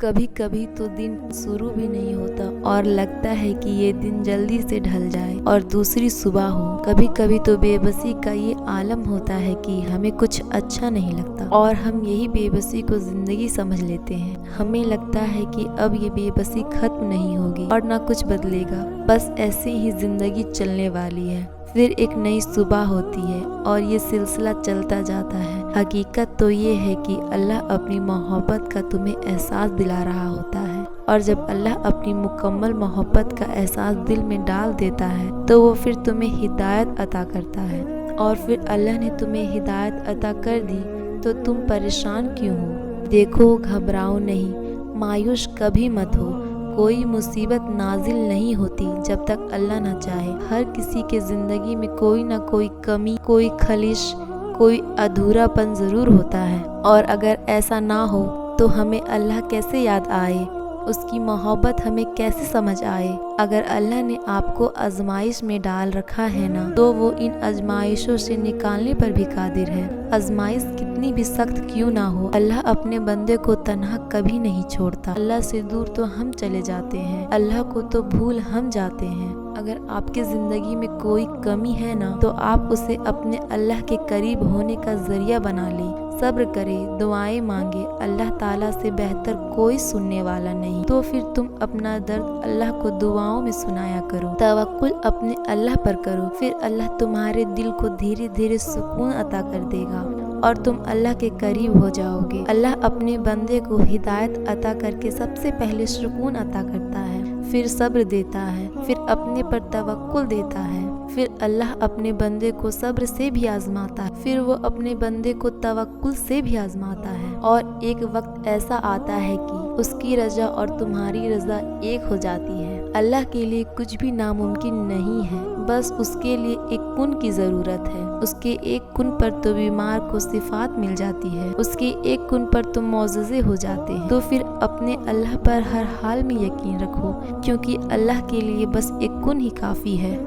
कभी कभी तो दिन शुरू भी नहीं होता और लगता है कि ये दिन जल्दी से ढल जाए और दूसरी सुबह हो। कभी कभी तो बेबसी का ये आलम होता है कि हमें कुछ अच्छा नहीं लगता और हम यही बेबसी को जिंदगी समझ लेते हैं। हमें लगता है कि अब ये बेबसी खत्म नहीं होगी और ना कुछ बदलेगा, बस ऐसे ही जिंदगी चलने वाली है। फिर एक नई सुबह होती है और ये सिलसिला चलता जाता है। हकीकत तो ये है कि अल्लाह अपनी मोहब्बत का तुम्हें एहसास दिला रहा होता है और जब अल्लाह अपनी मुकम्मल मोहब्बत का एहसास दिल में डाल देता है तो वो फिर तुम्हें हिदायत अता करता है। और फिर अल्लाह ने तुम्हें हिदायत अता कर दी तो तुम परेशान क्यों हो? देखो, घबराओ नहीं, मायूस कभी मत हो। कोई मुसीबत नाजिल नहीं होती जब तक अल्लाह ना चाहे। हर किसी के जिंदगी में कोई ना कोई कमी, कोई खलिश, कोई अधूरापन जरूर होता है और अगर ऐसा ना हो तो हमें अल्लाह कैसे याद आए, उसकी मोहब्बत हमें कैसे समझ आए। अगर अल्लाह ने आपको आजमाइश में डाल रखा है ना तो वो इन आजमाइशों से निकालने पर भी कादिर है। आजमाइश कितनी भी सख्त क्यों ना हो, अल्लाह अपने बंदे को तन्हा कभी नहीं छोड़ता। अल्लाह से दूर तो हम चले जाते हैं, अल्लाह को तो भूल हम जाते हैं। अगर आपके जिंदगी में कोई कमी है ना तो आप उसे अपने अल्लाह के करीब होने का जरिया बना लें। सब्र करे, दुआएं मांगे, अल्लाह ताला से बेहतर कोई सुनने वाला नहीं। तो फिर तुम अपना दर्द अल्लाह को दुआओं में सुनाया करो, तवक्कुल अपने अल्लाह पर करो। फिर अल्लाह तुम्हारे दिल को धीरे धीरे सुकून अता कर देगा और तुम अल्लाह के करीब हो जाओगे। अल्लाह अपने बंदे को हिदायत अता करके सबसे पहले सुकून अता करता है, फिर सब्र देता है, फिर अपने पर तवक्कुल देता है, फिर अल्लाह अपने बंदे को सब्र से भी आजमाता है, फिर वो अपने बंदे को तवक्कुल से भी आजमाता है। और एक वक्त ऐसा आता है कि उसकी रजा और तुम्हारी रजा एक हो जाती है। अल्लाह के लिए कुछ भी नामुमकिन नहीं है, बस उसके लिए एक कुन की जरूरत है। उसके एक कुन पर तो बीमार को सिफात मिल जाती है, उसके एक कुन पर तो मौजज़े हो जाते हैं। तो फिर अपने अल्लाह पर हर हाल में यकीन रखो, क्योंकि अल्लाह के लिए बस एक कुन ही काफी है।